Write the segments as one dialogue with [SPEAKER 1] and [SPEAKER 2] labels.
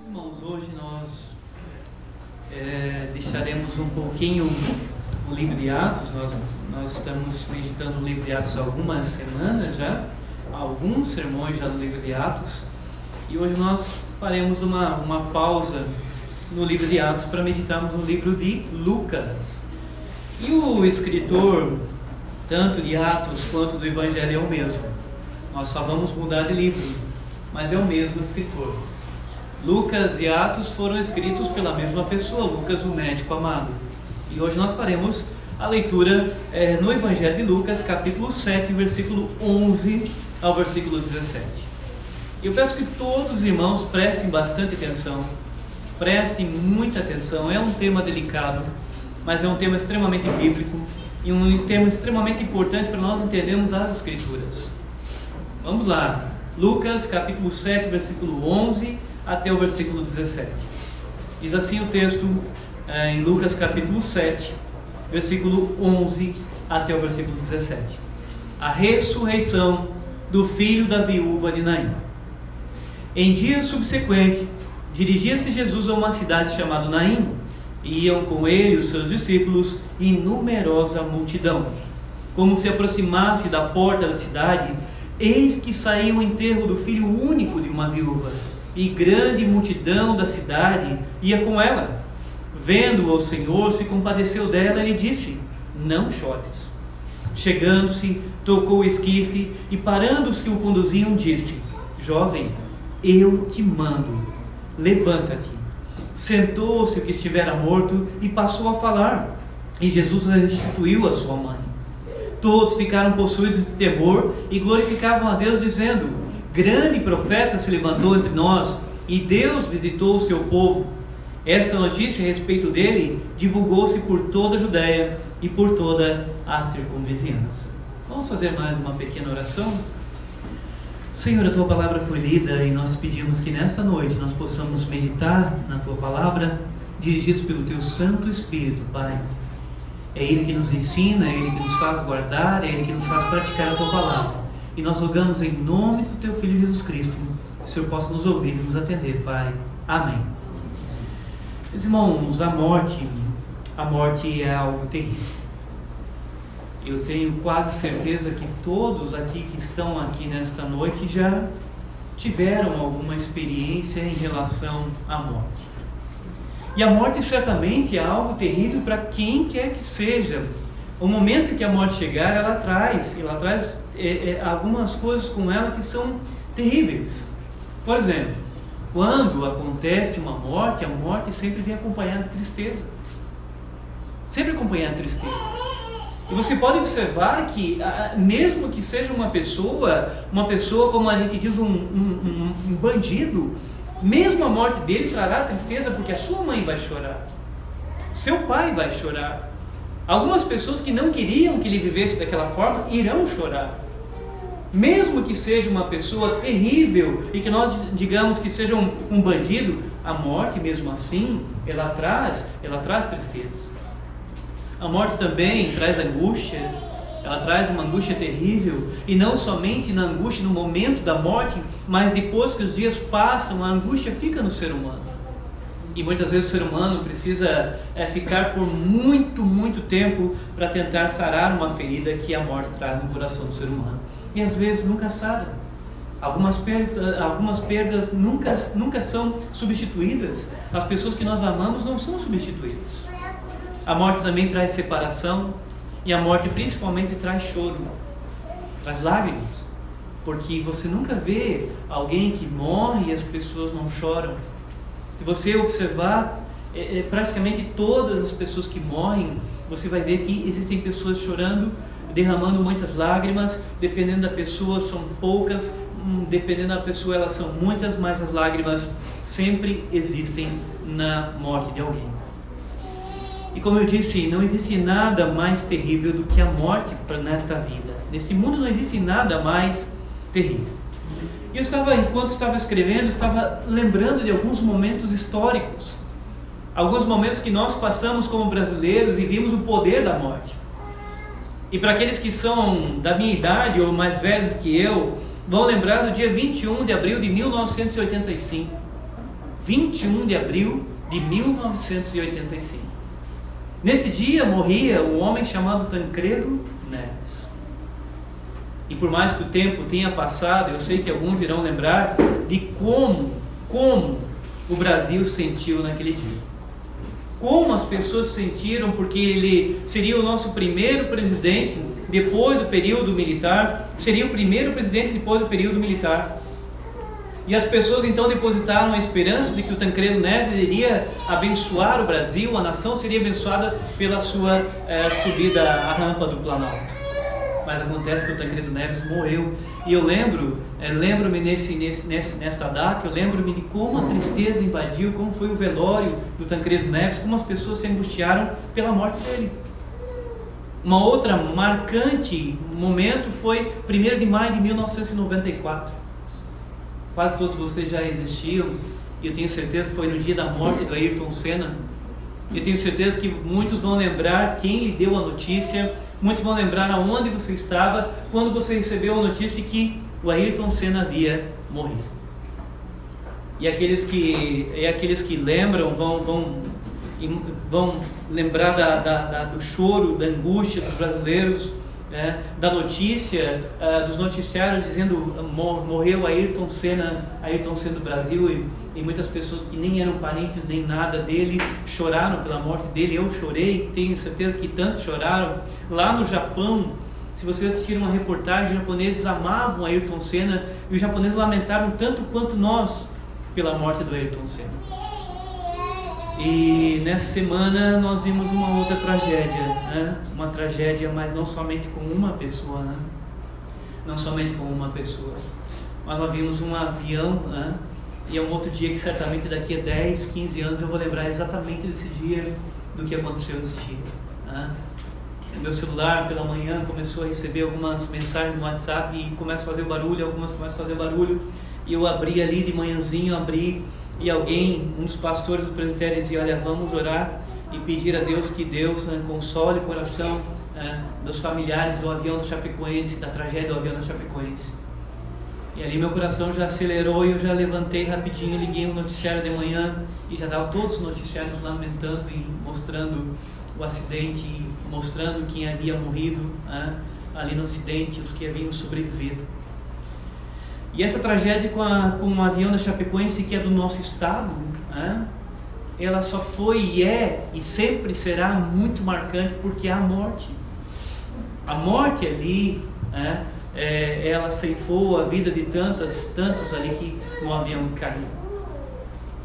[SPEAKER 1] Irmãos, hoje nós deixaremos um pouquinho o livro de Atos. Nós estamos meditando no livro de Atos há algumas semanas já, alguns sermões já no livro de Atos, e hoje nós faremos uma pausa no livro de Atos para meditarmos no livro de Lucas. E o escritor, tanto de Atos quanto do Evangelho, é o mesmo. Nós só vamos mudar de livro, mas é o mesmo escritor. Lucas e Atos foram escritos pela mesma pessoa, Lucas, o médico amado. E hoje nós faremos a leitura no Evangelho de Lucas, capítulo 7, versículo 11 ao versículo 17. Eu peço que todos os irmãos prestem bastante atenção, prestem muita atenção. É um tema delicado, mas é um tema extremamente bíblico e um tema extremamente importante para nós entendermos as Escrituras. Vamos lá, Lucas capítulo 7, versículo 11 até o versículo 17. Diz assim o texto em Lucas capítulo 7, versículo 11 até o versículo 17. A ressurreição do filho da viúva de Naim. Em dia subsequente, dirigia-se Jesus a uma cidade chamada Naim, e iam com ele os seus discípulos e numerosa multidão. Como se aproximasse da porta da cidade, eis que saiu o enterro do filho único de uma viúva, e grande multidão da cidade ia com ela. Vendo-o, o Senhor se compadeceu dela e lhe disse: não chores. Chegando-se, tocou o esquife e, parando os que o conduziam, disse: jovem, eu te mando, levanta-te. Sentou-se o que estivera morto e passou a falar, e Jesus restituiu a sua mãe. Todos ficaram possuídos de temor e glorificavam a Deus, dizendo: grande profeta se levantou entre nós, e Deus visitou o seu povo. Esta notícia a respeito dele divulgou-se por toda a Judéia e por toda a circunvizinhança. Vamos fazer mais uma pequena oração? Senhor, a Tua Palavra foi lida e nós pedimos que nesta noite nós possamos meditar na Tua Palavra, dirigidos pelo Teu Santo Espírito, Pai. É Ele que nos ensina, é Ele que nos faz guardar, é Ele que nos faz praticar a Tua Palavra. E nós rogamos em nome do Teu Filho Jesus Cristo, que o Senhor possa nos ouvir e nos atender, Pai. Amém. Meus irmãos, a morte é algo terrível. Eu tenho quase certeza que todos aqui que estão aqui nesta noite já tiveram alguma experiência em relação à morte. E a morte certamente é algo terrível para quem quer que seja. O momento em que a morte chegar, ela traz algumas coisas com ela que são terríveis. Por exemplo, quando acontece uma morte, a morte sempre vem acompanhada de tristeza. Sempre acompanhada de tristeza. E você pode observar que, mesmo que seja uma pessoa como a gente diz, um bandido, mesmo a morte dele trará tristeza, porque a sua mãe vai chorar, seu pai vai chorar. Algumas pessoas que não queriam que ele vivesse daquela forma irão chorar. Mesmo que seja uma pessoa terrível e que nós digamos que seja um bandido, a morte mesmo assim, ela traz tristeza. A morte também traz angústia, ela traz uma angústia terrível, e não somente na angústia no momento da morte, mas depois que os dias passam, a angústia fica no ser humano. E muitas vezes o ser humano precisa ficar por muito tempo para tentar sarar uma ferida que a morte traz no coração do ser humano. E às vezes nunca sara. Algumas perdas nunca são substituídas. As pessoas que nós amamos não são substituídas. A morte também traz separação, e a morte principalmente traz choro, traz lágrimas, porque você nunca vê alguém que morre e as pessoas não choram. Se você observar, praticamente todas as pessoas que morrem, você vai ver que existem pessoas chorando, derramando muitas lágrimas. Dependendo da pessoa são poucas, dependendo da pessoa elas são muitas, mas as lágrimas sempre existem na morte de alguém. E como eu disse, não existe nada mais terrível do que a morte nesta vida. Neste mundo não existe nada mais terrível. E enquanto estava escrevendo, estava lembrando de alguns momentos históricos. Alguns momentos que nós passamos como brasileiros e vimos o poder da morte. E para aqueles que são da minha idade ou mais velhos que eu, vão lembrar do dia 21 de abril de 1985. 21 de abril de 1985. Nesse dia morria um homem chamado Tancredo Neves. E por mais que o tempo tenha passado, eu sei que alguns irão lembrar de como o Brasil sentiu naquele dia. Como as pessoas sentiram, porque ele seria o nosso primeiro presidente depois do período militar, seria o primeiro presidente depois do período militar. E as pessoas então depositaram a esperança de que o Tancredo Neves iria abençoar o Brasil, a nação seria abençoada pela sua subida à rampa do Planalto. Mas acontece que o Tancredo Neves morreu. E eu lembro-me nesta data, eu lembro-me de como a tristeza invadiu, como foi o velório do Tancredo Neves, como as pessoas se angustiaram pela morte dele. Uma outra marcante momento foi 1º de maio de 1994. Quase todos vocês já existiam, e eu tenho certeza que foi no dia da morte do Ayrton Senna. Eu tenho certeza que muitos vão lembrar quem lhe deu a notícia, muitos vão lembrar aonde você estava quando você recebeu a notícia que o Ayrton Senna havia morrido. E aqueles que lembram vão lembrar do choro, da angústia dos brasileiros, da notícia, dos noticiários dizendo morreu Ayrton Senna do Brasil, e muitas pessoas que nem eram parentes nem nada dele choraram pela morte dele. Eu chorei, tenho certeza que tantos choraram. Lá no Japão, se vocês assistiram uma reportagem, os japoneses amavam Ayrton Senna e os japoneses lamentaram tanto quanto nós pela morte do Ayrton Senna. E nessa semana nós vimos uma outra tragédia, uma tragédia, mas não somente com uma pessoa, não somente com uma pessoa, mas nós vimos um avião, e é um outro dia que certamente daqui a 10, 15 anos eu vou lembrar exatamente desse dia, do que aconteceu nesse dia. O meu celular pela manhã começou a receber algumas mensagens no WhatsApp e começa a fazer barulho, algumas começam a fazer barulho, e eu abri ali de manhãzinho, e alguém, um dos pastores do presbitério dizia: olha, vamos orar e pedir a Deus que Deus console o coração dos familiares do avião da Chapecoense, da tragédia do avião da Chapecoense. E ali meu coração já acelerou e eu já levantei rapidinho, liguei o noticiário de manhã e já dava todos os noticiários lamentando e mostrando o acidente, e mostrando quem havia morrido ali no acidente, os que haviam sobrevivido. E essa tragédia com o avião da Chapecoense, que é do nosso estado, ela só foi e é e sempre será muito marcante, porque há a morte. A morte ali, ela ceifou a vida de tantos ali que no avião caiu.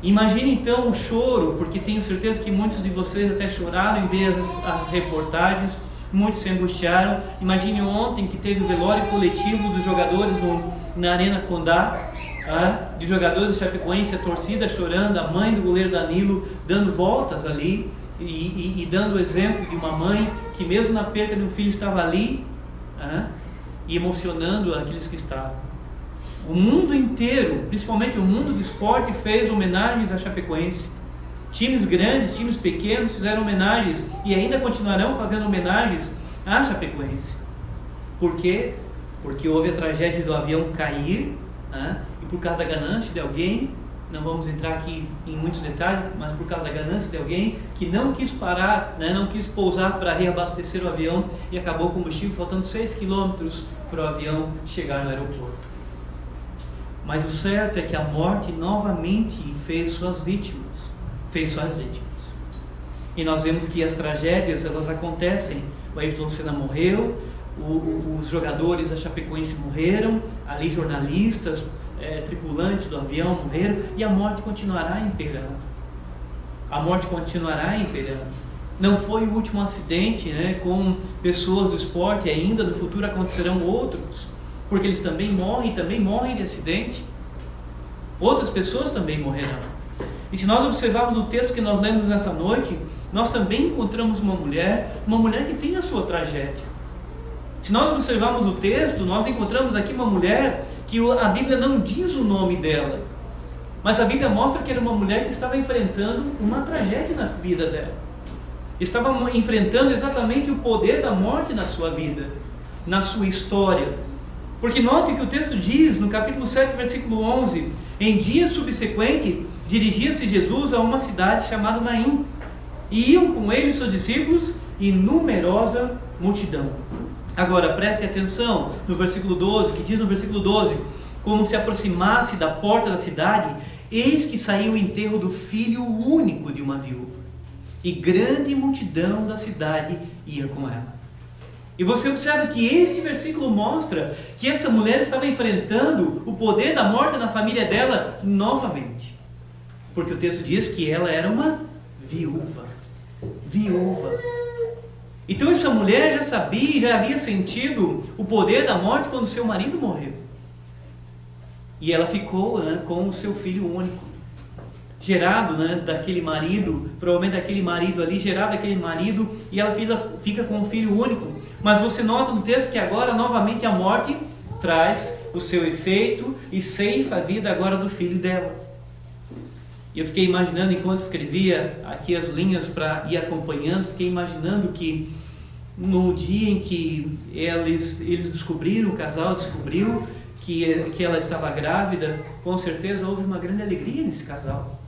[SPEAKER 1] Imagine então o choro, porque tenho certeza que muitos de vocês até choraram em ver as reportagens, muitos se angustiaram. Imagine ontem que teve o velório coletivo dos jogadores na Arena Condá, de jogadores da Chapecoense, a torcida chorando, a mãe do goleiro Danilo dando voltas ali e dando o exemplo de uma mãe que mesmo na perda de um filho estava ali e emocionando aqueles que estavam. O mundo inteiro, principalmente o mundo do esporte, fez homenagens à Chapecoense. Times grandes, times pequenos fizeram homenagens e ainda continuarão fazendo homenagens à Chapecoense. Por quê? Porque houve a tragédia do avião cair, e por causa da ganância de alguém, não vamos entrar aqui em muitos detalhes, mas por causa da ganância de alguém que não quis parar, não quis pousar para reabastecer o avião, e acabou o combustível faltando 6 quilômetros para o avião chegar no aeroporto. Mas o certo é que a morte novamente fez suas vítimas. E nós vemos que as tragédias, elas acontecem. O Ayrton Senna morreu, os jogadores da Chapecoense morreram, ali jornalistas, tripulantes do avião morreram, e a morte continuará imperando. A morte continuará imperando. Não foi o último acidente com pessoas do esporte, ainda no futuro acontecerão outros, porque eles também morrem de acidente. Outras pessoas também morrerão. E se nós observarmos o texto que nós lemos nessa noite, nós também encontramos uma mulher que tem a sua tragédia. Se nós observarmos o texto, nós encontramos aqui uma mulher que a Bíblia não diz o nome dela, mas a Bíblia mostra que era uma mulher que estava enfrentando uma tragédia na vida dela. estava enfrentando exatamente o poder da morte na sua vida, na sua história. Porque note que o texto diz, no capítulo 7, versículo 11, em dia subsequente, dirigia-se Jesus a uma cidade chamada Naim, e iam com ele seus discípulos e numerosa multidão. Agora, preste atenção no versículo 12, que diz no versículo 12, como se aproximasse da porta da cidade, eis que saiu o enterro do filho único de uma viúva, e grande multidão da cidade ia com ela. E você observa que este versículo mostra que essa mulher estava enfrentando o poder da morte na família dela novamente. Porque o texto diz que ela era uma viúva. Viúva. Então essa mulher já sabia, já havia sentido o poder da morte quando seu marido morreu. E ela ficou, com o seu filho único. Gerado, daquele marido, provavelmente daquele marido ali, gerado daquele marido, e ela fica com um filho único. Mas você nota no texto que agora novamente a morte traz o seu efeito e ceifa a vida agora do filho dela. E eu fiquei imaginando, enquanto escrevia aqui as linhas para ir acompanhando, fiquei imaginando que no dia em que eles descobriram, o casal descobriu que ela estava grávida, com certeza houve uma grande alegria nesse casal.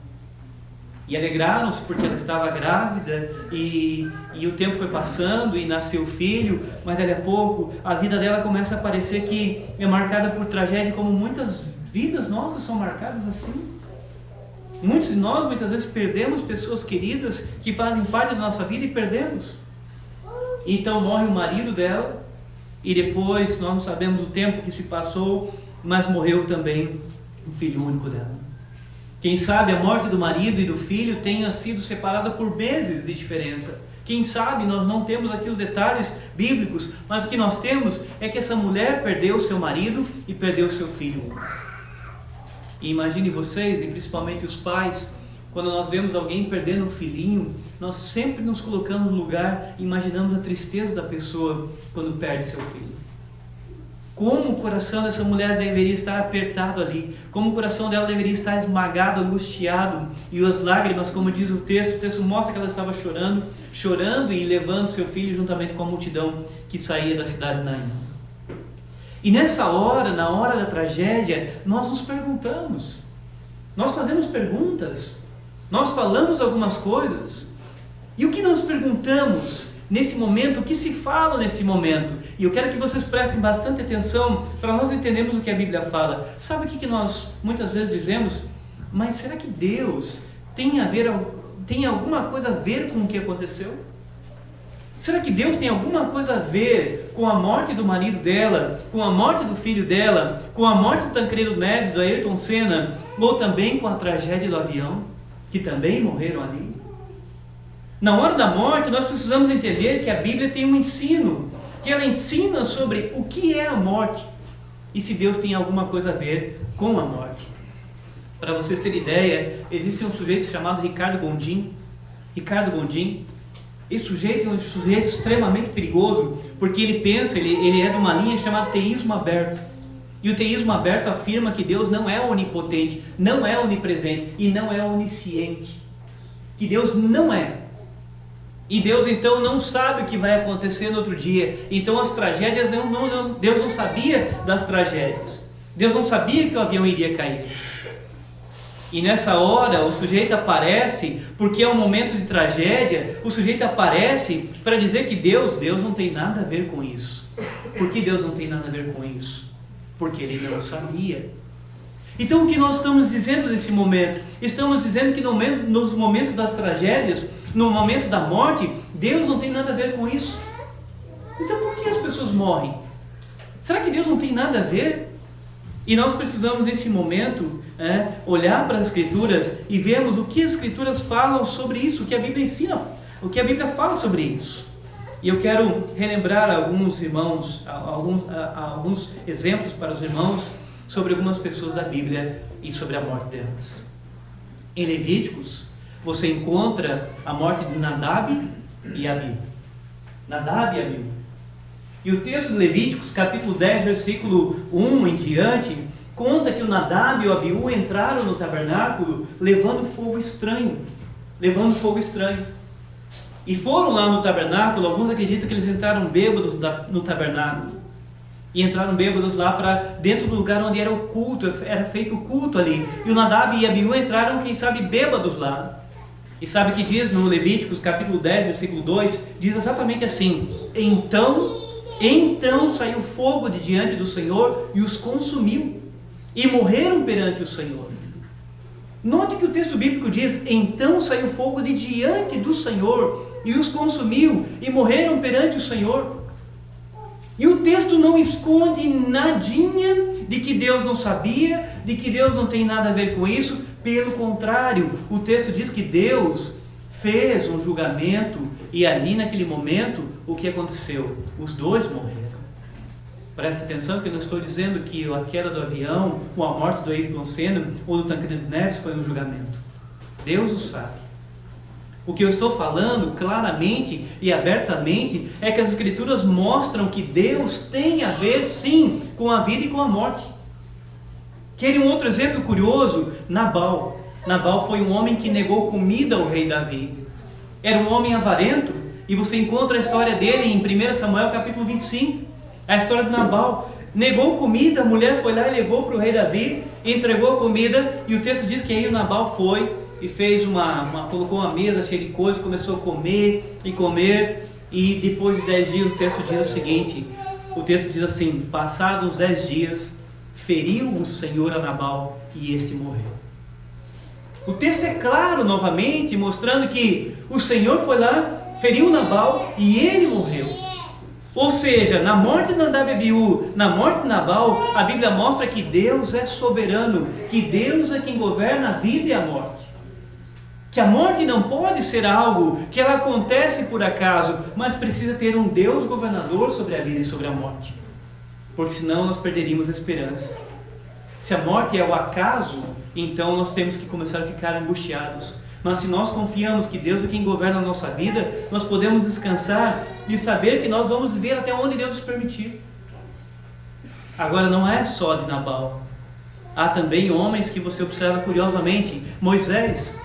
[SPEAKER 1] E alegraram-se porque ela estava grávida e o tempo foi passando e nasceu o filho, mas daqui a pouco a vida dela começa a parecer que é marcada por tragédia, como muitas vidas nossas são marcadas assim. Muitos de nós muitas vezes perdemos pessoas queridas que fazem parte da nossa vida e perdemos. Então morre o marido dela e depois nós não sabemos o tempo que se passou, mas morreu também o filho único dela. Quem sabe a morte do marido e do filho tenha sido separada por meses de diferença. Quem sabe, nós não temos aqui os detalhes bíblicos, mas o que nós temos é que essa mulher perdeu seu marido e perdeu seu filho. E imagine vocês, e principalmente os pais, quando nós vemos alguém perdendo um filhinho, nós sempre nos colocamos no lugar, imaginando a tristeza da pessoa quando perde seu filho. Como o coração dessa mulher deveria estar apertado ali, como o coração dela deveria estar esmagado, angustiado, e as lágrimas, como diz o texto mostra que ela estava chorando e levando seu filho juntamente com a multidão que saía da cidade de Naim. E nessa hora, na hora da tragédia, nós nos perguntamos, nós fazemos perguntas, nós falamos algumas coisas, e o que nós perguntamos nesse momento, o que se fala nesse momento? E eu quero que vocês prestem bastante atenção para nós entendermos o que a Bíblia fala. Sabe o que nós muitas vezes dizemos? Mas será que Deus tem alguma coisa a ver com o que aconteceu? Será que Deus tem alguma coisa a ver com a morte do marido dela, com a morte do filho dela, com a morte do Tancredo Neves, do Ayrton Senna, ou também com a tragédia do avião, que também morreram ali? Na hora da morte, nós precisamos entender que a Bíblia tem um ensino, que ela ensina sobre o que é a morte e se Deus tem alguma coisa a ver com a morte. Para vocês terem ideia, existe um sujeito chamado Ricardo Gondim. Esse sujeito é um sujeito extremamente perigoso, porque ele é de uma linha chamada teísmo aberto. E o teísmo aberto afirma que Deus não é onipotente, não é onipresente e não é onisciente. Que Deus não é. E Deus então não sabe o que vai acontecer no outro dia. Então as tragédias, Deus não sabia das tragédias. Deus não sabia que o avião iria cair. E nessa hora o sujeito aparece, porque é um momento de tragédia, o sujeito aparece para dizer que Deus não tem nada a ver com isso. Por que Deus não tem nada a ver com isso? Porque ele não sabia. Então o que nós estamos dizendo nesse momento? Estamos dizendo que nos momentos das tragédias, no momento da morte, Deus não tem nada a ver com isso. Então por que as pessoas morrem? Será que Deus não tem nada a ver? E nós precisamos nesse momento olhar para as Escrituras e vermos o que as Escrituras falam sobre isso, o que a Bíblia ensina, o que a Bíblia fala sobre isso. E eu quero relembrar alguns irmãos, alguns exemplos para os irmãos sobre algumas pessoas da Bíblia e sobre a morte delas. Em Levíticos, você encontra a morte de Nadab e Abiú. Nadab e Abiú. E o texto de Levíticos, capítulo 10, versículo 1 em diante, conta que o Nadab e o Abiú entraram no tabernáculo levando fogo estranho. e foram lá no tabernáculo. Alguns acreditam que eles entraram bêbados no tabernáculo, e entraram bêbados lá para dentro do lugar onde era o culto, era feito o culto ali, e o Nadab e Abiú entraram, quem sabe, bêbados lá. E sabe o que diz no Levíticos capítulo 10, versículo 2? Diz exatamente assim: então saiu fogo de diante do Senhor e os consumiu, e morreram perante o Senhor. Note que o texto bíblico diz: então saiu fogo de diante do Senhor e os consumiu, e morreram perante o Senhor. E o texto não esconde nadinha de que Deus não sabia, de que Deus não tem nada a ver com isso. Pelo contrário, o texto diz que Deus fez um julgamento, e ali naquele momento, o que aconteceu? Os dois morreram. Preste atenção que eu não estou dizendo que a queda do avião, ou a morte do Ayrton Senna, ou do Tancredo Neves foi um julgamento. Deus o sabe. O que eu estou falando claramente e abertamente é que as Escrituras mostram que Deus tem a ver sim com a vida e com a morte. Querem um outro exemplo curioso? Nabal. Nabal foi um homem que negou comida ao rei Davi. Era um homem avarento, e você encontra a história dele em 1 Samuel capítulo 25. A história de Nabal. Negou comida, a mulher foi lá e levou para o rei Davi, entregou a comida, e o texto diz que aí o Nabal foi e fez colocou uma mesa cheia de coisas, começou a comer e comer, e depois de 10 dias o texto diz o seguinte, o texto diz assim: passados uns 10 dias, feriu o Senhor a Nabal e este morreu. O texto é claro novamente, mostrando que o Senhor foi lá, feriu Nabal e ele morreu. Ou seja, na morte de Nadab e Abiú, na morte de Nabal, a Bíblia mostra que Deus é soberano, que Deus é quem governa a vida e a morte. Que a morte não pode ser algo que ela acontece por acaso, mas precisa ter um Deus governador sobre a vida e sobre a morte. Porque senão nós perderíamos a esperança. Se a morte é o acaso, então nós temos que começar a ficar angustiados. Mas se nós confiamos que Deus é quem governa a nossa vida, nós podemos descansar e saber que nós vamos viver até onde Deus nos permitir. Agora, não é só de Nabal. Há também homens que você observa curiosamente. Moisés.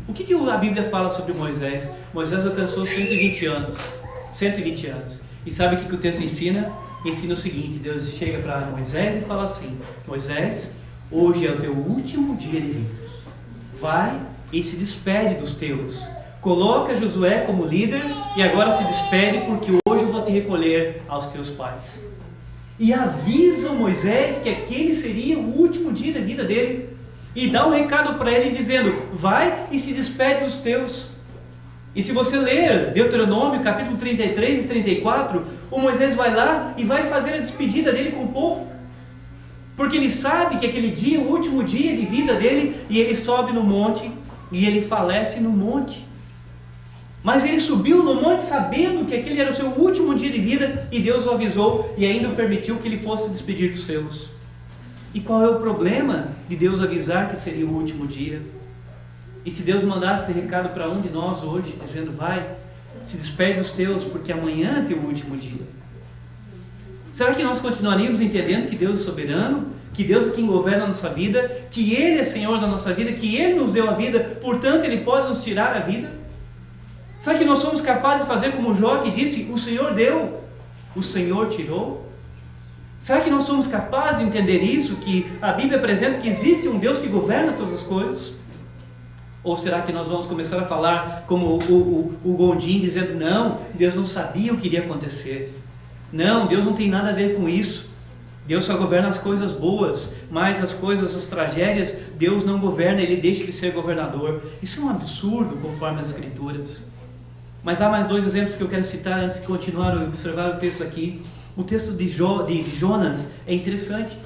[SPEAKER 1] O que a Bíblia fala sobre Moisés? Moisés alcançou 120 anos. 120 anos. E sabe o que o texto ensina? Ensina o seguinte: Deus chega para Moisés e fala assim: Moisés, hoje é o teu último dia de vida. Vai e se despede dos teus. Coloca Josué como líder e agora se despede, porque hoje eu vou te recolher aos teus pais. E avisa Moisés que aquele seria o último dia da vida dele. E dá um recado para ele dizendo: vai e se despede dos teus. E se você ler Deuteronômio capítulo 33 e 34, o Moisés vai lá e vai fazer a despedida dele com o povo. Porque ele sabe que aquele dia é o último dia de vida dele, e ele sobe no monte e ele falece no monte. Mas ele subiu no monte sabendo que aquele era o seu último dia de vida, e Deus o avisou e ainda permitiu que ele fosse despedir dos seus. E qual é o problema de Deus avisar que seria o último dia? E se Deus mandasse esse recado para um de nós hoje, dizendo: vai, se despede dos teus, porque amanhã é teu último dia. Será que nós continuaríamos entendendo que Deus é soberano, que Deus é quem governa a nossa vida, que Ele é Senhor da nossa vida, que Ele nos deu a vida, portanto Ele pode nos tirar a vida? Será que nós somos capazes de fazer como Jó, que disse: o Senhor deu, o Senhor tirou? Será que nós somos capazes de entender isso, que a Bíblia apresenta que existe um Deus que governa todas as coisas? Ou será que nós vamos começar a falar como o Gondim, dizendo: não, Deus não sabia o que iria acontecer. Não, Deus não tem nada a ver com isso. Deus só governa as coisas boas, mas as tragédias, Deus não governa, Ele deixa de ser governador. Isso é um absurdo, conforme as Escrituras. Mas há mais 2 exemplos que eu quero citar antes de continuar a observar o texto aqui. O texto de Jonas é interessante,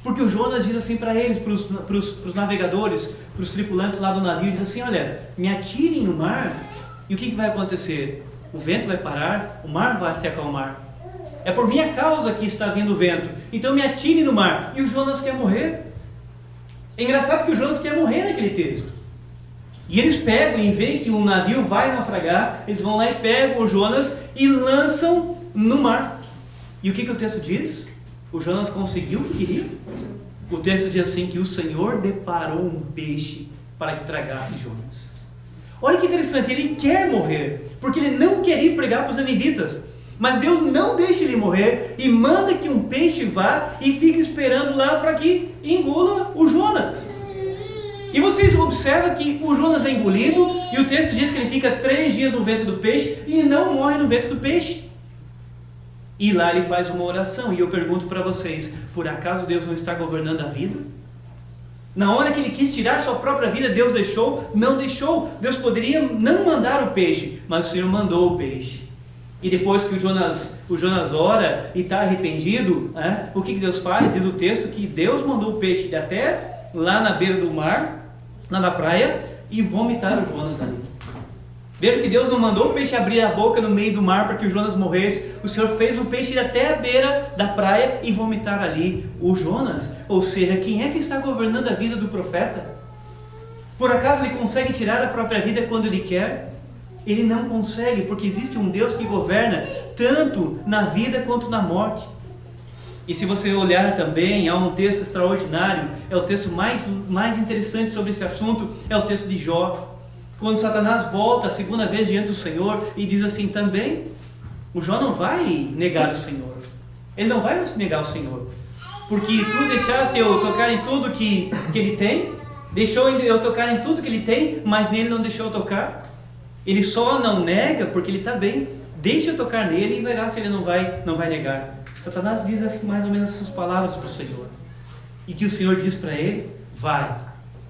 [SPEAKER 1] porque o Jonas diz assim para eles, para os navegadores, para os tripulantes lá do navio, diz assim: olha, me atirem no mar, e o que vai acontecer? O vento vai parar, o mar vai se acalmar. É por minha causa que está vindo o vento, então me atirem no mar. E o Jonas quer morrer. É engraçado que o Jonas quer morrer naquele texto. E eles pegam e veem que um navio vai naufragar, eles vão lá e pegam o Jonas e lançam no mar. E o que o texto diz? O Jonas conseguiu o que queria? O texto diz assim, que o Senhor deparou um peixe para que tragasse Jonas. Olha que interessante, ele quer morrer, porque ele não quer ir pregar para os ninivitas. Mas Deus não deixa ele morrer e manda que um peixe vá e fique esperando lá para que engula o Jonas. E vocês observam que o Jonas é engolido e o texto diz que ele fica 3 dias no ventre do peixe e não morre no ventre do peixe. E lá ele faz uma oração. E eu pergunto para vocês, por acaso Deus não está governando a vida? Na hora que ele quis tirar sua própria vida, Deus deixou? Não deixou. Deus poderia não mandar o peixe, mas o Senhor mandou o peixe. E depois que o Jonas ora e está arrependido, o que Deus faz? Diz o texto que Deus mandou o peixe até lá na beira do mar, lá na praia, e vomitar o Jonas ali. Veja que Deus não mandou o peixe abrir a boca no meio do mar para que o Jonas morresse. O Senhor fez o peixe ir até a beira da praia e vomitar ali o Jonas. Ou seja, quem é que está governando a vida do profeta? Por acaso ele consegue tirar a própria vida quando ele quer? Ele não consegue, porque existe um Deus que governa tanto na vida quanto na morte. E se você olhar também, há um texto extraordinário, é o texto mais interessante sobre esse assunto, é o texto de Jó. Quando Satanás volta a segunda vez diante do Senhor e diz assim também, o Jó não vai negar o Senhor. Ele não vai negar o Senhor. Porque tu deixaste eu tocar em tudo que ele tem, deixou eu tocar em tudo que ele tem, mas nele não deixou eu tocar. Ele só não nega porque ele está bem. Deixa eu tocar nele e verá se ele não vai negar. Satanás diz assim, mais ou menos essas palavras para o Senhor. E que o Senhor diz para ele, vai,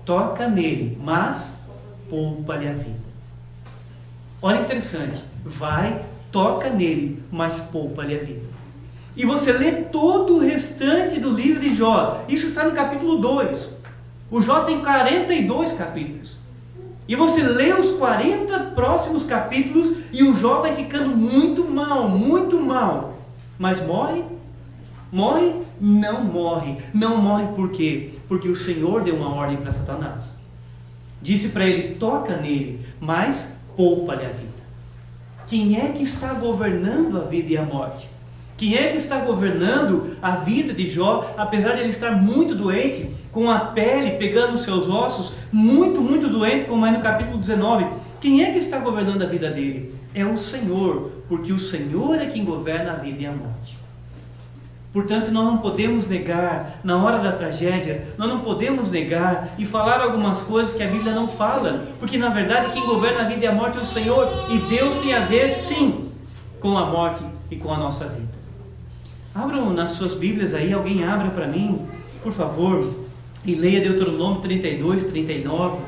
[SPEAKER 1] toca nele, mas poupa-lhe a vida. Olha que interessante. Vai, toca nele, mas poupa-lhe a vida. E você lê todo o restante do livro de Jó. Isso está no capítulo 2. O Jó tem 42 capítulos. E você lê os 40 próximos capítulos e o Jó vai ficando muito mal, muito mal. Mas morre? Morre? Não morre. Não morre por quê? Porque o Senhor deu uma ordem para Satanás. Disse para ele, toca nele, mas poupa-lhe a vida. Quem é que está governando a vida e a morte? Quem é que está governando a vida de Jó, apesar de ele estar muito doente, com a pele pegando os seus ossos, muito, muito doente, como é no capítulo 19. Quem é que está governando a vida dele? É o Senhor, porque o Senhor é quem governa a vida e a morte. Portanto, nós não podemos negar, na hora da tragédia, nós não podemos negar e falar algumas coisas que a Bíblia não fala, porque na verdade quem governa a vida e a morte é o Senhor, e Deus tem a ver sim com a morte e com a nossa vida. Abram nas suas Bíblias aí, alguém abra para mim, por favor, e leia Deuteronômio 32, 39,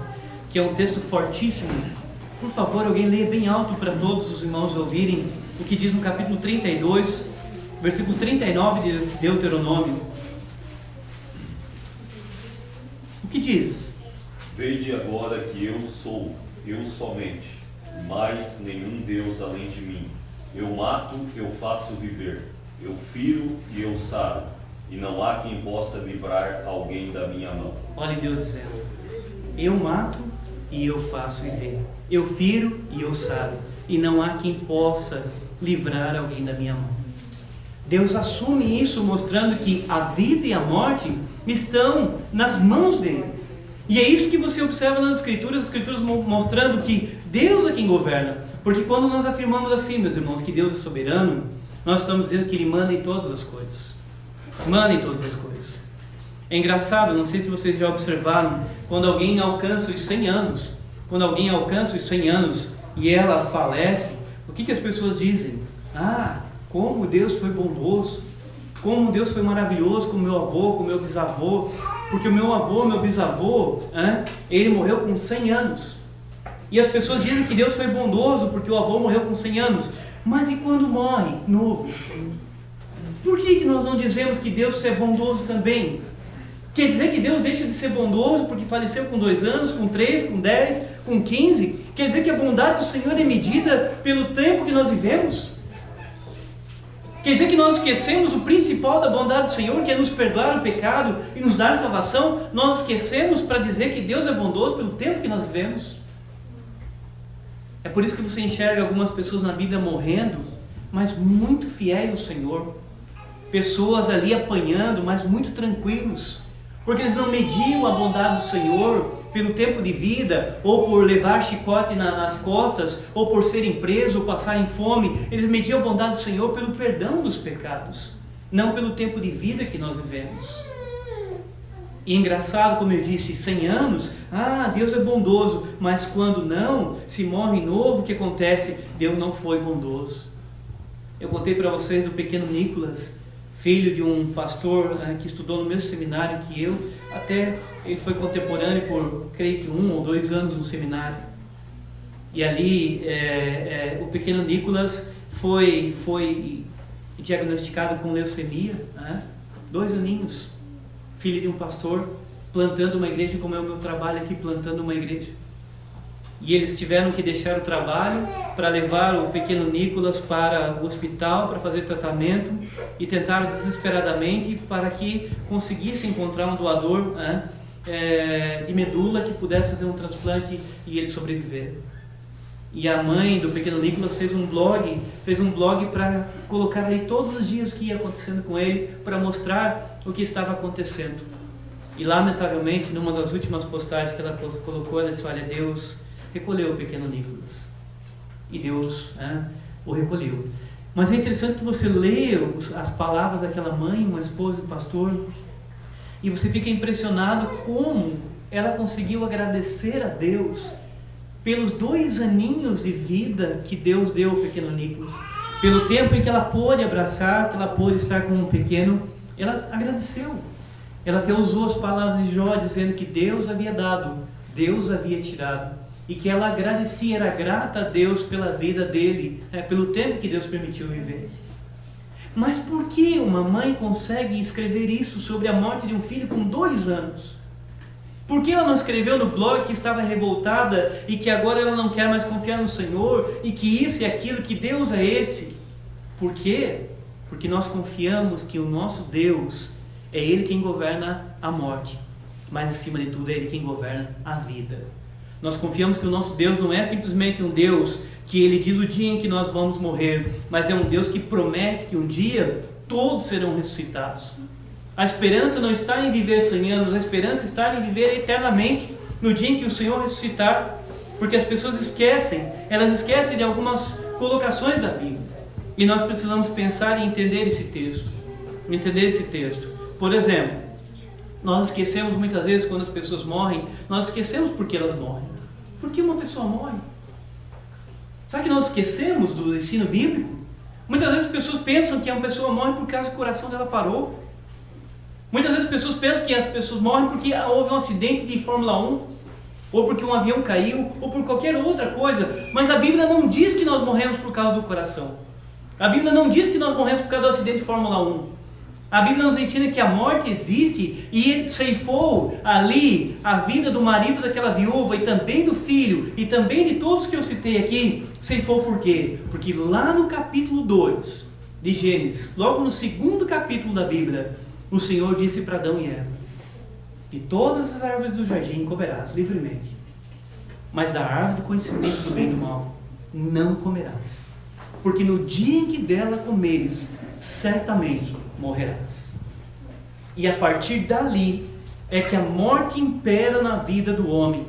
[SPEAKER 1] que é um texto fortíssimo. Por favor, alguém leia bem alto para todos os irmãos ouvirem o que diz no capítulo 32, versículo 39 de Deuteronômio. O que diz?
[SPEAKER 2] Vede agora que eu sou, eu somente, mais nenhum Deus além de mim. Eu mato, eu faço viver, eu firo e eu saro, e não há quem possa livrar alguém da minha mão.
[SPEAKER 1] Olha Deus dizendo, eu mato e eu faço viver, eu firo e eu saro, e não há quem possa livrar alguém da minha mão. Deus assume isso, mostrando que a vida e a morte estão nas mãos dele. E é isso que você observa nas Escrituras, as Escrituras mostrando que Deus é quem governa. Porque quando nós afirmamos assim, meus irmãos, que Deus é soberano, nós estamos dizendo que Ele manda em todas as coisas. Manda em todas as coisas. É engraçado, não sei se vocês já observaram, quando alguém alcança os 100 anos, quando alguém alcança os 100 anos e ela falece, o que as pessoas dizem? Como Deus foi bondoso, como Deus foi maravilhoso com o meu avô, com o meu bisavô, porque o meu avô, meu bisavô, ele morreu com 100 anos. E as pessoas dizem que Deus foi bondoso porque o avô morreu com 100 anos. Mas e quando morre novo? Por que nós não dizemos que Deus é bondoso também? Quer dizer que Deus deixa de ser bondoso porque faleceu com 2 anos, com 3, com 10, com 15? Quer dizer que a bondade do Senhor é medida pelo tempo que nós vivemos? Quer dizer que nós esquecemos o principal da bondade do Senhor, que é nos perdoar o pecado e nos dar salvação? Nós esquecemos para dizer que Deus é bondoso pelo tempo que nós vivemos? É por isso que você enxerga algumas pessoas na Bíblia morrendo, mas muito fiéis ao Senhor. Pessoas ali apanhando, mas muito tranquilos, porque eles não mediam a bondade do Senhor pelo tempo de vida, ou por levar chicote nas costas, ou por serem presos, ou passarem fome. Eles mediam a bondade do Senhor pelo perdão dos pecados, não pelo tempo de vida que nós vivemos. E engraçado, como eu disse, 100 anos, Deus é bondoso, mas quando não, se morre novo, o que acontece? Deus não foi bondoso. Eu contei para vocês do pequeno Nicolas, filho de um pastor que estudou no mesmo seminário que eu, até ele foi contemporâneo por, creio que 1 ou 2 anos no seminário. E ali, o pequeno Nicolas foi diagnosticado com leucemia, 2 aninhos. Filho de um pastor, plantando uma igreja, como é o meu trabalho aqui, plantando uma igreja. E eles tiveram que deixar o trabalho para levar o pequeno Nicolas para o hospital, para fazer tratamento, e tentaram desesperadamente para que conseguisse encontrar um doador de medula que pudesse fazer um transplante e ele sobreviver. E a mãe do pequeno Nicolas fez um blog para colocar ali todos os dias o que ia acontecendo com ele, para mostrar o que estava acontecendo. E lamentavelmente, numa das últimas postagens que ela colocou, ela disse: olha, Deus recolheu o pequeno Nicolas. E Deus o recolheu. Mas é interessante que você lê as palavras daquela mãe, uma esposa de pastor, e você fica impressionado como ela conseguiu agradecer a Deus pelos 2 aninhos de vida que Deus deu ao pequeno Nicolas, pelo tempo em que ela pôde abraçar, que ela pôde estar com um pequeno. Ela agradeceu. Ela até usou as palavras de Jó, dizendo que Deus havia dado, Deus havia tirado, e que ela agradecia, era grata a Deus pela vida dele, pelo tempo que Deus permitiu viver. Mas por que uma mãe consegue escrever isso sobre a morte de um filho com 2 anos? Por que ela não escreveu no blog que estava revoltada e que agora ela não quer mais confiar no Senhor e que isso e aquilo, que Deus é esse? Por quê? Porque nós confiamos que o nosso Deus é Ele quem governa a morte, mas acima de tudo é Ele quem governa a vida. Nós confiamos que o nosso Deus não é simplesmente um Deus que Ele diz o dia em que nós vamos morrer, mas é um Deus que promete que um dia todos serão ressuscitados. A esperança não está em viver 100 anos, a esperança está em viver eternamente no dia em que o Senhor ressuscitar, porque as pessoas elas esquecem de algumas colocações da Bíblia, e nós precisamos pensar e entender esse texto. Por exemplo, nós esquecemos muitas vezes quando as pessoas morrem, nós esquecemos por que elas morrem. Por que uma pessoa morre? Sabe que nós esquecemos do ensino bíblico? Muitas vezes as pessoas pensam que uma pessoa morre por causa que o coração dela parou. Muitas vezes as pessoas pensam que as pessoas morrem porque houve um acidente de Fórmula 1, ou porque um avião caiu, ou por qualquer outra coisa. Mas a Bíblia não diz que nós morremos por causa do coração. A Bíblia não diz que nós morremos por causa do acidente de Fórmula 1. A Bíblia nos ensina que a morte existe e ceifou ali a vida do marido daquela viúva e também do filho e também de todos que eu citei aqui. Ceifou por quê? Porque lá no capítulo 2 de Gênesis, logo no 2º capítulo da Bíblia, o Senhor disse para Adão e Eva: de todas as árvores do jardim comerás livremente, mas da árvore do conhecimento do bem e do mal não comerás, porque no dia em que dela comeres, certamente morrerás. E a partir dali é que a morte impera na vida do homem.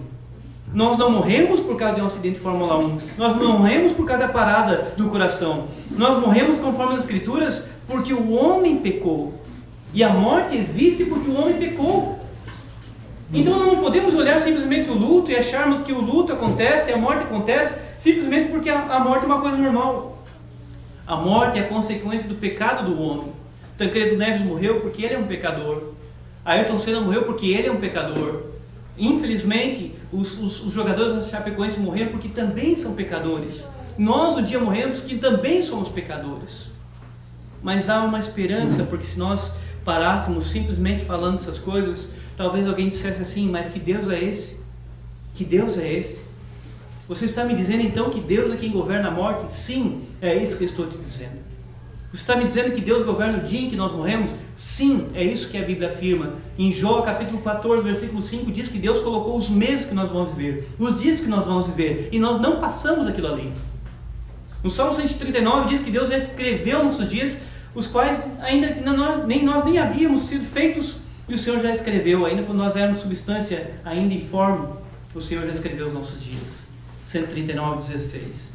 [SPEAKER 1] Nós não morremos por causa de um acidente de Fórmula 1, nós não morremos por causa da parada do coração, nós morremos conforme as Escrituras porque o homem pecou. E a morte existe porque o homem pecou. Então nós não podemos olhar simplesmente o luto e acharmos que o luto acontece e a morte acontece simplesmente porque a morte é uma coisa normal. A morte é a consequência do pecado do homem. Tancredo Neves morreu porque ele é um pecador. Ayrton Senna morreu porque ele é um pecador. Infelizmente, os jogadores da Chapecoense morreram porque também são pecadores. Nós um dia morremos porque também somos pecadores. Mas há uma esperança, porque se nós parássemos simplesmente falando essas coisas, talvez alguém dissesse assim: mas que Deus é esse? Que Deus é esse? Você está me dizendo então que Deus é quem governa a morte? Sim, é isso que eu estou te dizendo. Você está me dizendo que Deus governa o dia em que nós morremos? Sim, é isso que a Bíblia afirma. Em Jó capítulo 14, versículo 5, diz que Deus colocou os meses que nós vamos viver, os dias que nós vamos viver, e nós não passamos aquilo ali. No Salmo 139 diz que Deus já escreveu nossos dias, os quais ainda nem havíamos sido feitos E o Senhor já escreveu, ainda quando nós éramos substância ainda informe, o Senhor já escreveu os nossos dias. 139:16.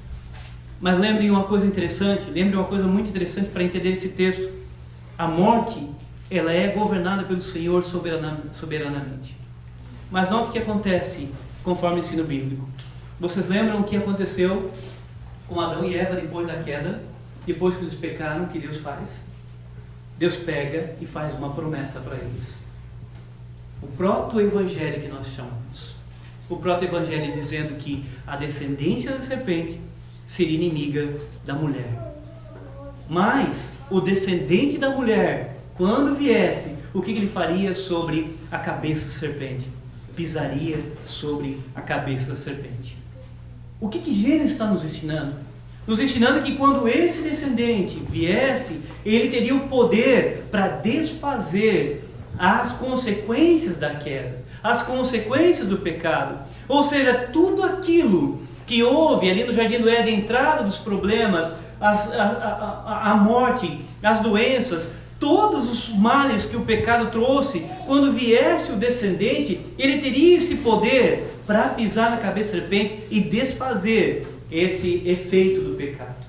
[SPEAKER 1] Mas lembrem uma coisa interessante, lembrem uma coisa muito interessante para entender esse texto. A morte, ela é governada pelo Senhor soberanamente. Mas note o que acontece conforme o ensino bíblico. Vocês lembram o que aconteceu com Adão e Eva depois da queda? Depois que eles pecaram, o que Deus faz? Deus pega e faz uma promessa para eles. O proto-evangelho que nós chamamos. O proto-evangelho dizendo que a descendência da serpente seria inimiga da mulher. Mas o descendente da mulher, quando viesse, o que ele faria sobre a cabeça da serpente? Pisaria sobre a cabeça da serpente. O que Gênesis está nos ensinando? Nos ensinando que quando esse descendente viesse, ele teria o poder para desfazer as consequências da queda, as consequências do pecado. Ou seja, tudo aquilo que houve ali no Jardim do Éden, a entrada dos problemas, a morte, as doenças, todos os males que o pecado trouxe, quando viesse o descendente, ele teria esse poder para pisar na cabeça da serpente e desfazer esse efeito do pecado.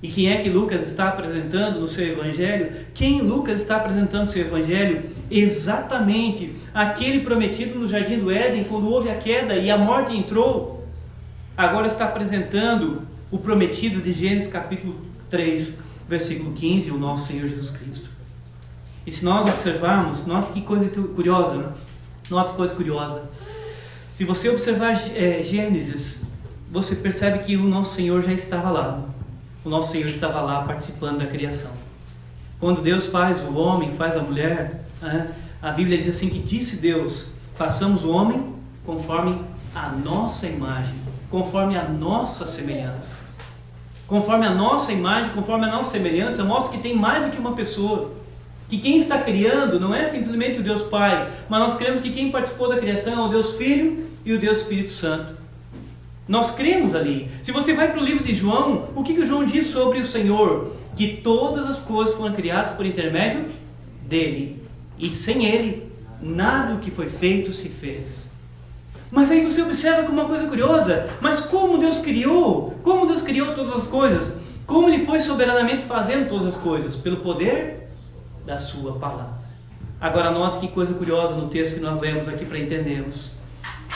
[SPEAKER 1] E quem é que Lucas está apresentando no seu evangelho? Quem Lucas está apresentando no seu evangelho? Exatamente aquele prometido no Jardim do Éden, quando houve a queda e a morte entrou. Agora está apresentando o prometido de Gênesis capítulo 3, versículo 15, o nosso Senhor Jesus Cristo. E se nós observarmos, note que coisa curiosa, né? Note que coisa curiosa. Se você observar Gênesis, você percebe que o nosso Senhor já estava lá. O nosso Senhor estava lá participando da criação. Quando Deus faz o homem, faz a mulher, a Bíblia diz assim que disse Deus, façamos o homem conforme a nossa imagem, conforme a nossa semelhança. Conforme a nossa imagem, conforme a nossa semelhança, mostra que tem mais do que uma pessoa. Que quem está criando não é simplesmente o Deus Pai, mas nós cremos que quem participou da criação é o Deus Filho e o Deus Espírito Santo. Nós cremos ali. Se você vai para o livro de João, o que o João diz sobre o Senhor? Que todas as coisas foram criadas por intermédio dele. E sem ele, nada do que foi feito se fez. Mas aí você observa como uma coisa curiosa. Mas como Deus criou? Como Deus criou todas as coisas? Como Ele foi soberanamente fazendo todas as coisas? Pelo poder da sua palavra. Agora note que coisa curiosa no texto que nós lemos aqui para entendermos.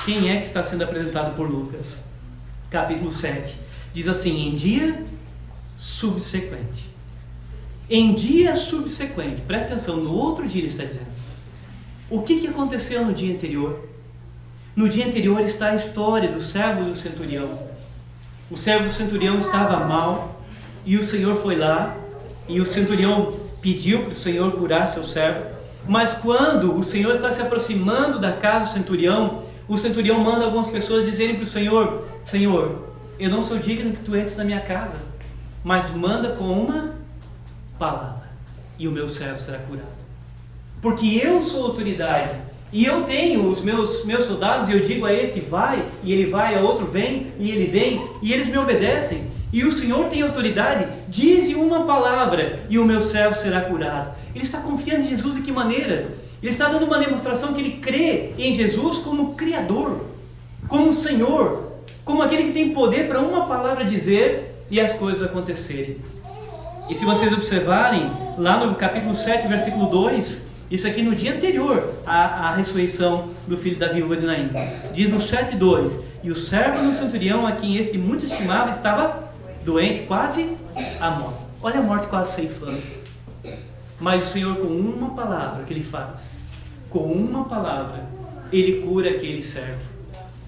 [SPEAKER 1] Quem é que está sendo apresentado por Lucas? Capítulo 7. Diz assim, em dia subsequente. Em dia subsequente. Presta atenção, no outro dia ele está dizendo. O que aconteceu no dia anterior? No dia anterior está a história do servo do centurião. O servo do centurião estava mal e o Senhor foi lá e o centurião pediu para o Senhor curar seu servo. Mas quando o Senhor está se aproximando da casa do centurião, o centurião manda algumas pessoas dizerem para o Senhor: Senhor, eu não sou digno que tu entres na minha casa, mas manda com uma palavra e o meu servo será curado. Porque eu sou autoridade e eu tenho os meus soldados e eu digo a esse vai e ele vai, a outro vem e ele vem e eles me obedecem. E o Senhor tem autoridade, dize uma palavra e o meu servo será curado. Ele está confiando em Jesus de que maneira? Ele está dando uma demonstração que ele crê em Jesus como Criador, como Senhor, como aquele que tem poder para uma palavra dizer e as coisas acontecerem. E se vocês observarem, lá no capítulo 7, versículo 2, isso aqui no dia anterior à ressurreição do filho da viúva de Naim, diz no 7:2, e o servo do centurião, a quem este muito estimava, estava doente, quase à morte. Olha a morte quase ceifando. Mas o Senhor, com uma palavra que Ele faz, com uma palavra, Ele cura aquele servo.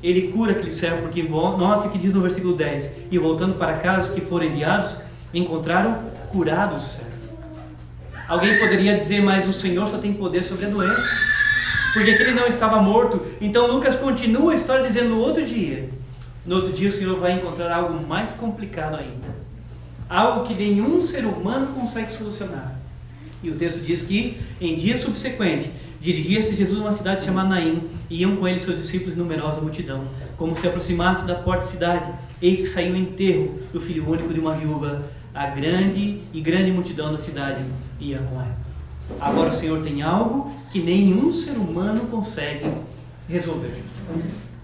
[SPEAKER 1] Ele cura aquele servo, porque note que diz no versículo 10, e voltando para casa, os que foram enviados, encontraram curado o servo. Alguém poderia dizer, mas o Senhor só tem poder sobre a doença, porque aquele não estava morto. Então Lucas continua a história dizendo, no outro dia o Senhor vai encontrar algo mais complicado ainda, algo que nenhum ser humano consegue solucionar. E o texto diz que em dia subsequente dirigia-se Jesus a uma cidade chamada Naim, e iam com ele seus discípulos e numerosa multidão. Como se aproximasse da porta da cidade, eis que saiu o enterro do filho único de uma viúva. A grande multidão da cidade ia com ela. Agora o Senhor tem algo que nenhum ser humano consegue resolver.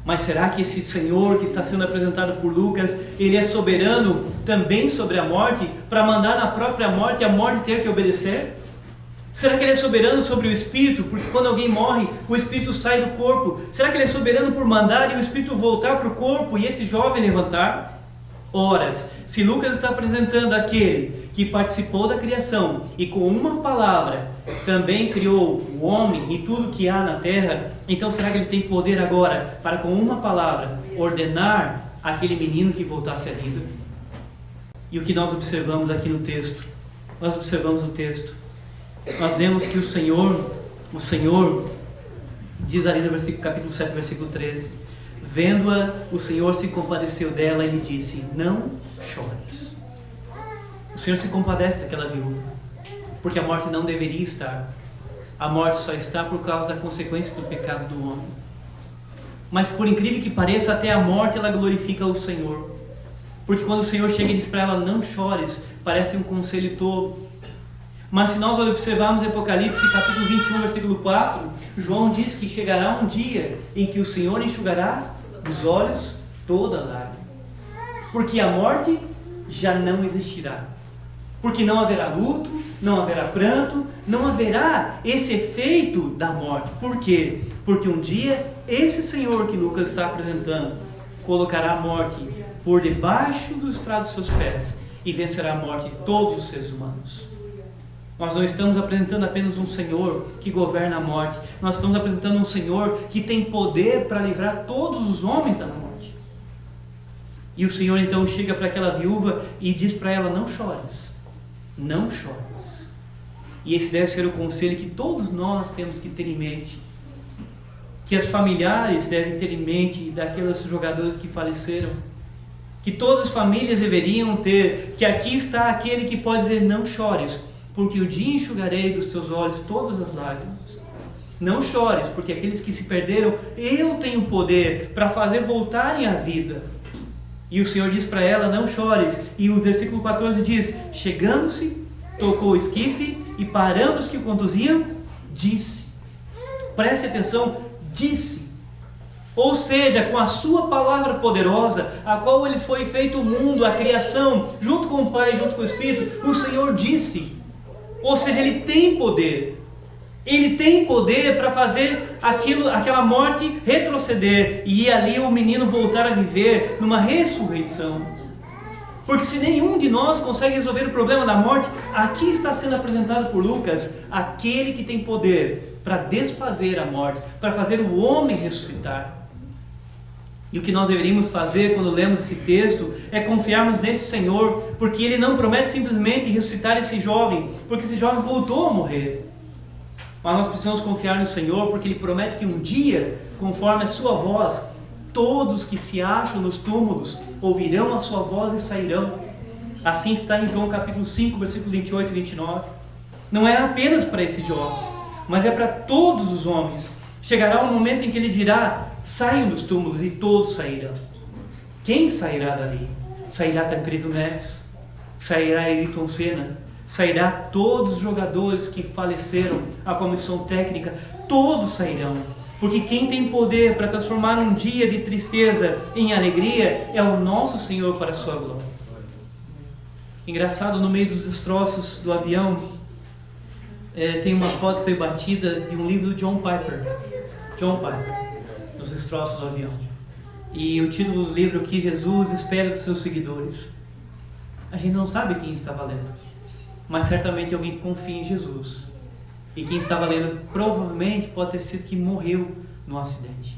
[SPEAKER 1] Mas será que esse Senhor que está sendo apresentado por Lucas, ele é soberano também sobre a morte, para mandar na própria morte a morte ter que obedecer? Será que ele é soberano sobre o espírito, porque quando alguém morre, o espírito sai do corpo? Será que ele é soberano por mandar e o espírito voltar para o corpo e esse jovem levantar? Horas, se Lucas está apresentando aquele que participou da criação e com uma palavra também criou o homem e tudo que há na terra, então será que ele tem poder agora para com uma palavra ordenar aquele menino que voltasse à vida? E o que nós observamos aqui no texto? Nós observamos o texto. Nós vemos que o Senhor diz ali no capítulo 7, versículo 13, vendo-a, o Senhor se compadeceu dela e lhe disse: não chores. O Senhor se compadece daquela viúva, porque a morte não deveria estar. A morte só está por causa da consequência do pecado do homem. Mas por incrível que pareça, até a morte ela glorifica o Senhor. Porque quando o Senhor chega e diz para ela: não chores, parece um conselho todo. Mas se nós observarmos Apocalipse capítulo 21, versículo 4, João diz que chegará um dia em que o Senhor enxugará dos olhos toda lágrima. Porque a morte já não existirá. Porque não haverá luto, não haverá pranto, não haverá esse efeito da morte. Por quê? Porque um dia esse Senhor que Lucas está apresentando colocará a morte por debaixo dos estrados dos seus pés e vencerá a morte de todos os seres humanos. Nós não estamos apresentando apenas um Senhor que governa a morte. Nós estamos apresentando um Senhor que tem poder para livrar todos os homens da morte. E o Senhor então chega para aquela viúva e diz para ela: não chores, não chores. E esse deve ser o conselho que todos nós temos que ter em mente. Que as familiares devem ter em mente daqueles jogadores que faleceram. Que todas as famílias deveriam ter, que aqui está aquele que pode dizer: não chores, porque o dia enxugarei dos teus olhos todas as lágrimas. Não chores, porque aqueles que se perderam, eu tenho poder para fazer voltarem à vida. E o Senhor diz para ela: não chores. E o versículo 14 diz: chegando-se, tocou o esquife e parando os que o conduziam, disse. Preste atenção, disse. Ou seja, com a sua palavra poderosa, a qual ele foi feito o mundo, a criação, junto com o Pai, junto com o Espírito, o Senhor disse. Ou seja, ele tem poder. Ele tem poder para fazer aquela morte retroceder e ali o menino voltar a viver numa ressurreição. Porque se nenhum de nós consegue resolver o problema da morte, aqui está sendo apresentado por Lucas aquele que tem poder para desfazer a morte, para fazer o homem ressuscitar. E o que nós deveríamos fazer quando lemos esse texto é confiarmos nesse Senhor, porque Ele não promete simplesmente ressuscitar esse jovem, porque esse jovem voltou a morrer. Mas nós precisamos confiar no Senhor, porque Ele promete que um dia, conforme a sua voz, todos que se acham nos túmulos ouvirão a sua voz e sairão. Assim está em João capítulo 5, versículo 28 e 29. Não é apenas para esses jovens, mas é para todos os homens. Chegará um momento em que Ele dirá: saiam dos túmulos, e todos sairão. Quem sairá dali? Sairá Tancredo Neves, sairá Ayrton Senna, sairá todos os jogadores que faleceram, a comissão técnica, todos sairão. Porque quem tem poder para transformar um dia de tristeza em alegria é o nosso Senhor para a sua glória. Engraçado, no meio dos destroços do avião, tem uma foto que foi batida de um livro do John Piper, nos destroços do avião. E o título do livro: O que Jesus espera dos seus seguidores. A gente não sabe quem estava lendo, mas certamente alguém que confia em Jesus. E quem estava lendo provavelmente pode ter sido que morreu no acidente,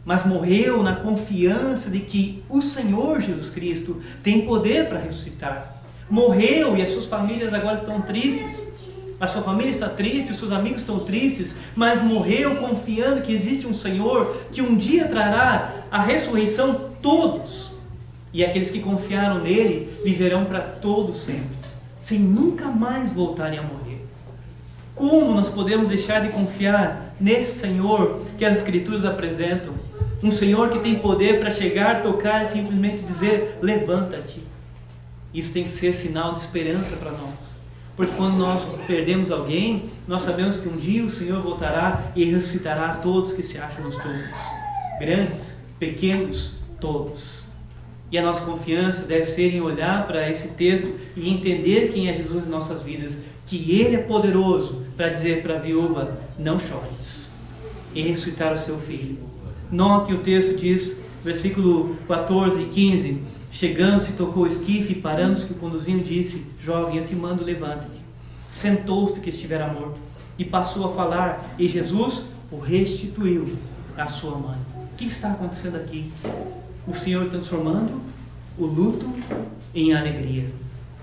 [SPEAKER 1] mas morreu na confiança de que o Senhor Jesus Cristo tem poder para ressuscitar. Morreu e as suas famílias agora estão tristes. A sua família está triste, os seus amigos estão tristes, mas morreu confiando que existe um Senhor que um dia trará a ressurreição todos. E aqueles que confiaram nele viverão para todo sempre, sem nunca mais voltarem a morrer. Como nós podemos deixar de confiar nesse Senhor que as Escrituras apresentam? Um Senhor que tem poder para chegar, tocar e simplesmente dizer: levanta-te. Isso tem que ser sinal de esperança para nós. Porque quando nós perdemos alguém, nós sabemos que um dia o Senhor voltará e ressuscitará todos que se acham nos túmulos, grandes, pequenos, todos. E a nossa confiança deve ser em olhar para esse texto e entender quem é Jesus em nossas vidas, que Ele é poderoso para dizer para a viúva: não chores, e ressuscitar o seu filho. Note, o texto diz, versículo 14 e 15: chegando-se, tocou o esquife, e parando-se que o conduziam, disse: jovem, eu te mando, levanta-te. Sentou-se que estivera morto, e passou a falar, e Jesus o restituiu à sua mãe. O que está acontecendo aqui? O Senhor transformando o luto em alegria,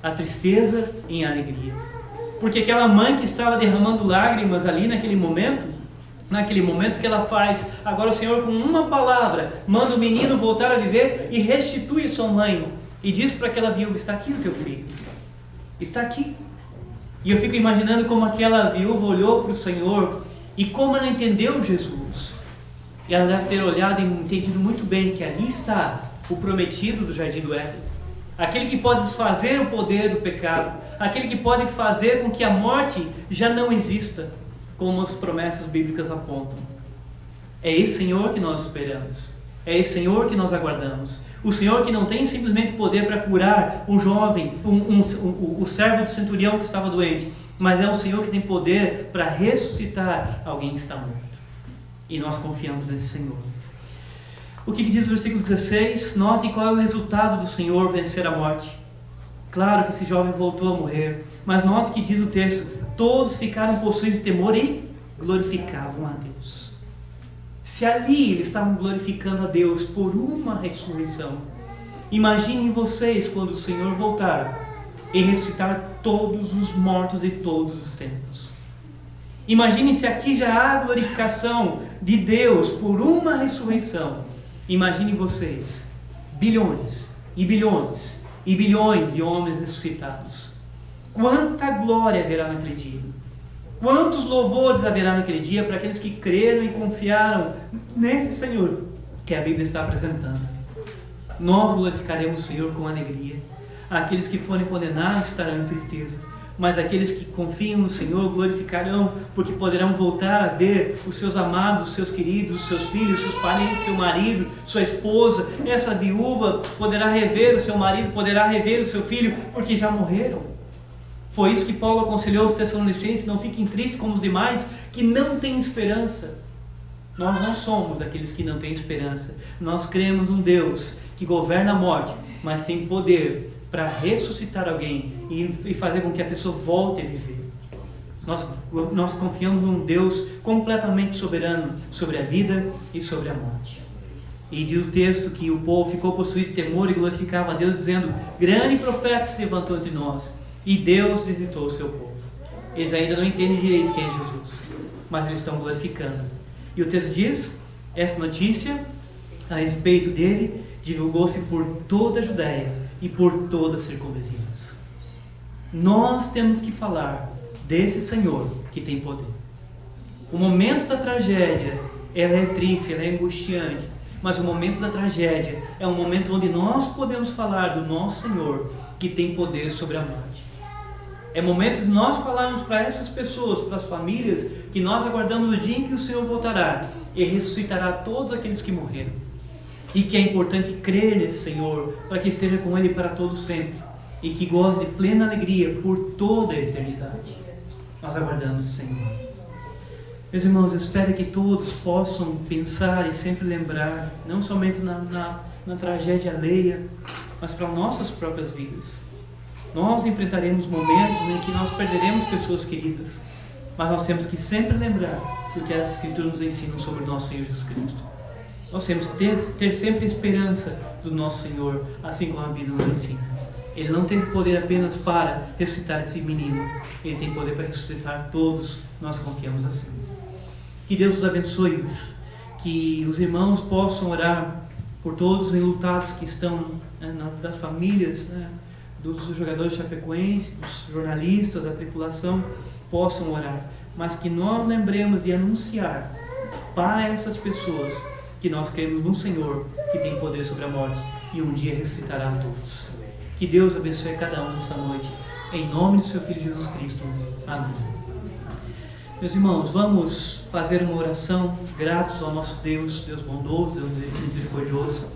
[SPEAKER 1] a tristeza em alegria. Porque aquela mãe que estava derramando lágrimas ali naquele momento que ela faz, agora o Senhor com uma palavra manda o menino voltar a viver e restitui sua mãe, e diz para aquela viúva: está aqui o teu filho, está aqui. E eu fico imaginando como aquela viúva olhou para o Senhor e como ela entendeu Jesus. E ela deve ter olhado e entendido muito bem que ali está o prometido do Jardim do Éden, aquele que pode desfazer o poder do pecado, aquele que pode fazer com que a morte já não exista, como as promessas bíblicas apontam. É esse Senhor que nós esperamos, é esse Senhor que nós aguardamos, o Senhor que não tem simplesmente poder para curar um jovem, o servo do centurião que estava doente, mas é um Senhor que tem poder para ressuscitar alguém que está morto. E nós confiamos nesse Senhor. O que diz o versículo 16? Note qual é o resultado do Senhor vencer a morte. Claro que esse jovem voltou a morrer, mas note que diz o texto: todos ficaram possuídos de temor e glorificavam a Deus. Se ali eles estavam glorificando a Deus por uma ressurreição, imaginem vocês quando o Senhor voltar e ressuscitar todos os mortos de todos os tempos. Imaginem se aqui já há glorificação de Deus por uma ressurreição. Imaginem vocês, bilhões e bilhões e bilhões de homens ressuscitados. Quanta glória haverá naquele dia! Quantos louvores haverá naquele dia para aqueles que creram e confiaram nesse Senhor que a Bíblia está apresentando. Nós glorificaremos o Senhor com alegria. Aqueles que forem condenados estarão em tristeza, mas aqueles que confiam no Senhor glorificarão, porque poderão voltar a ver os seus amados, os seus queridos, os seus filhos, seus parentes, seu marido, sua esposa. Essa viúva poderá rever o seu marido, poderá rever o seu filho, porque já morreram. Foi isso que Paulo aconselhou os Tessalonicenses: não fiquem tristes como os demais, que não têm esperança. Nós não somos daqueles que não têm esperança. Nós cremos num Deus que governa a morte, mas tem poder para ressuscitar alguém e fazer com que a pessoa volte a viver. Nós confiamos num Deus completamente soberano sobre a vida e sobre a morte. E diz o texto que o povo ficou possuído de temor e glorificava a Deus, dizendo: grande profeta se levantou entre nós, e Deus visitou o seu povo. Eles ainda não entendem direito quem é Jesus, mas eles estão glorificando. E o texto diz: essa notícia a respeito dele divulgou-se por toda a Judéia e por toda a circunvizinhança. Nós temos que falar desse Senhor que tem poder. O momento da tragédia, ela é triste, ela é angustiante, mas o momento da tragédia é um momento onde nós podemos falar do nosso Senhor que tem poder sobre a morte. É momento de nós falarmos para essas pessoas, para as famílias, que nós aguardamos o dia em que o Senhor voltará e ressuscitará todos aqueles que morreram. E que é importante crer nesse Senhor, para que esteja com Ele para todo sempre, e que goze de plena alegria por toda a eternidade. Nós aguardamos o Senhor. Meus irmãos, eu espero que todos possam pensar e sempre lembrar, não somente na tragédia alheia, mas para nossas próprias vidas. Nós enfrentaremos momentos em que nós perderemos pessoas queridas, mas nós temos que sempre lembrar do que as Escrituras nos ensinam sobre o nosso Senhor Jesus Cristo. Nós temos que ter sempre esperança do nosso Senhor, assim como a Bíblia nos ensina. Ele não teve poder apenas para ressuscitar esse menino, Ele tem poder para ressuscitar todos. Nós confiamos assim. Que Deus os abençoe, que os irmãos possam orar por todos os enlutados que estão das famílias, dos jogadores chapecoenses, dos jornalistas, da tripulação, possam orar, mas que nós lembremos de anunciar para essas pessoas que nós cremos num Senhor que tem poder sobre a morte e um dia ressuscitará a todos. Que Deus abençoe cada um nessa noite Em nome de seu Filho Jesus Cristo. Amém. Meus irmãos, vamos fazer uma oração gratos ao nosso Deus, Deus bondoso, Deus misericordioso,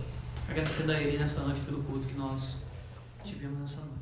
[SPEAKER 1] agradecendo a Ele nesta noite pelo culto que nós tivemos nessa noite.